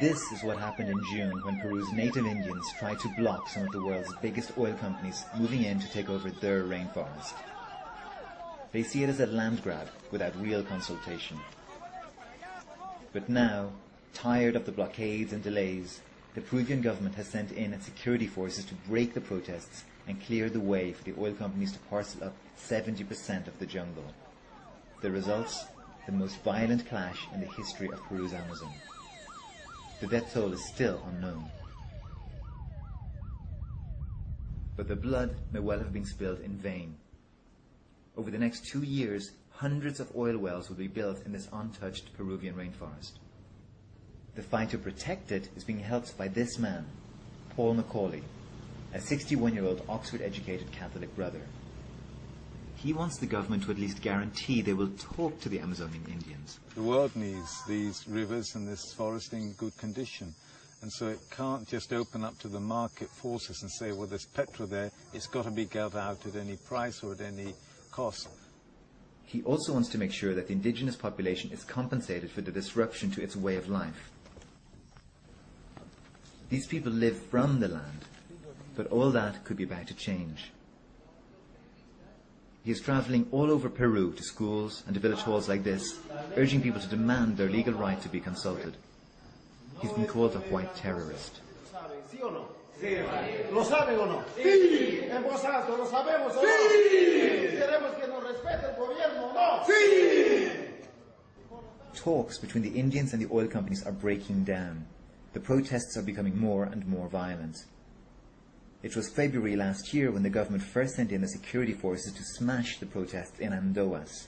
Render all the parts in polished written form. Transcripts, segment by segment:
This is what happened in June when Peru's native Indians tried to block some of the world's biggest oil companies moving in to take over their rainforest. They see it as a land grab without real consultation. But now, tired of the blockades and delays, the Peruvian government has sent in its security forces to break the protests and clear the way for the oil companies to parcel up 70% of the jungle. The results? The most violent clash in the history of Peru's Amazon. The death toll is still unknown. But the blood may well have been spilled in vain. Over the next 2 years, hundreds of oil wells will be built in this untouched Peruvian rainforest. The fight to protect it is being helped by this man, Paul Macaulay, a 61-year-old Oxford-educated Catholic brother. He wants the government to at least guarantee they will talk to the Amazonian Indians. The world needs these rivers and this forest in good condition. And so it can't just open up to the market forces and say, well, there's petrol there, it's got to be got out at any price or at any cost. He also wants to make sure that the indigenous population is compensated for the disruption to its way of life. These people live from the land, but all that could be about to change. He is travelling all over Peru to schools and to village halls like this, urging people to demand their legal right to be consulted. He's been called a white terrorist. ¿Lo saben o no? Sí. En voz alta, ¿lo sabemos o no? Sí. ¿Queremos que nos respete el gobierno o no? Sí. Talks between the Indians and the oil companies are breaking down. The protests are becoming more and more violent. It was February last year when the government first sent in the security forces to smash the protests in Andoas.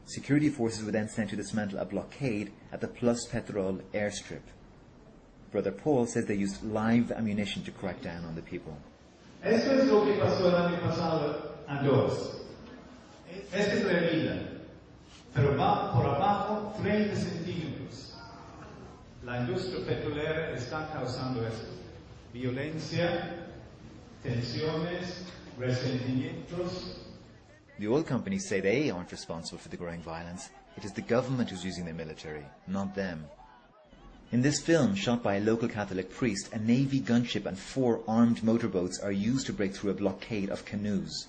Security forces were then sent to dismantle a blockade at the Plus Petrol airstrip. Brother Paul says they used live ammunition to crack down on the people. Esto es lo que pasó el año pasado en Andoas. Esta es la vida, pero va por abajo 30 centímetros. La industria petrolera está causando esto. Violencia, tensiones, resentimientos. The oil companies say they aren't responsible for the growing violence. It is the government who's using their military, not them. In this film, shot by a local Catholic priest, a Navy gunship and 4 armed motorboats are used to break through a blockade of canoes.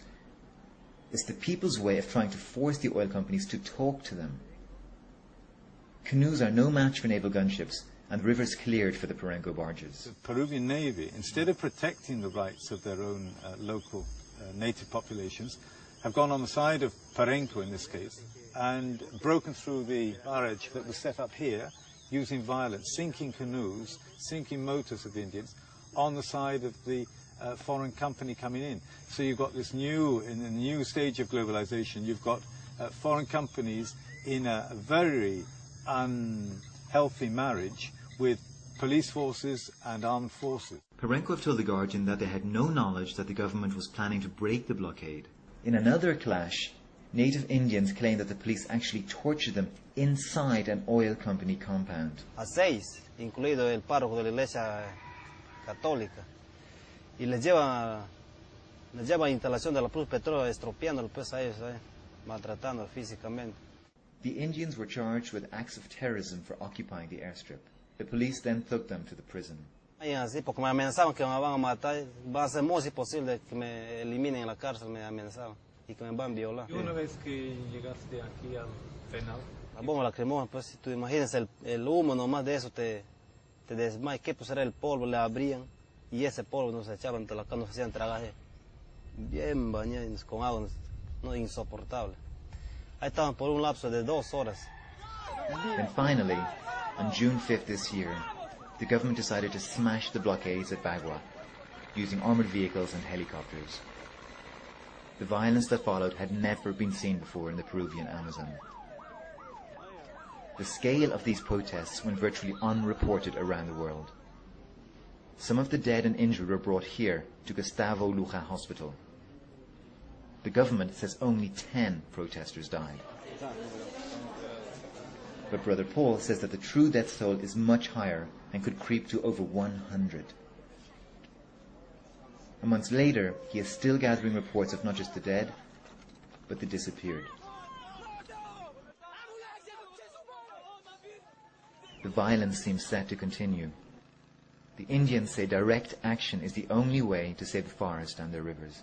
It's the people's way of trying to force the oil companies to talk to them. Canoes are no match for naval gunships, and rivers cleared for the Parenco barges. The Peruvian Navy, instead of protecting the rights of their own local native populations, have gone on the side of Parenco in this case, and broken through the barrage that was set up here, using violence, sinking canoes, sinking motors of the Indians, on the side of the foreign company coming in. So you've got this in the new stage of globalization, you've got foreign companies in a very unhealthy marriage with police forces and armed forces. Parenco have told The Guardian that they had no knowledge that the government was planning to break the blockade. In another clash, native Indians claim that the police actually tortured them inside an oil company compound. A 6, incluido el párroco de la iglesia católica, y les lleva a instalación de la Plus Petróleo, estropeándolo pues a ellos, maltratando físicamente. The Indians were charged with acts of terrorism for occupying the airstrip. The police then took them to the prison. Así, porque me amenazaban que me van a matar, va a ser muy posible que me eliminen en la cárcel, me amenazaban, y que me van a violar. ¿Y una vez que llegaste aquí al penal? La bomba lacrimógena, pues si tú imaginas el humo nomás de eso te desmayas, que pues era el polvo, le abrían, y ese polvo nos echaban, nos hacían tragaje, bien bañados con agua, no, insoportable. Ahí estaban por un lapso de 2 horas. And finally, on June 5th this year, the government decided to smash the blockades at Bagua, using armoured vehicles and helicopters. The violence that followed had never been seen before in the Peruvian Amazon. The scale of these protests went virtually unreported around the world. Some of the dead and injured were brought here to Gustavo Luja Hospital. The government says only 10 protesters died. But Brother Paul says that the true death toll is much higher and could creep to over 100. A month later, he is still gathering reports of not just the dead, but the disappeared. the violence seems set to continue. The Indians say direct action is the only way to save the forest and their rivers.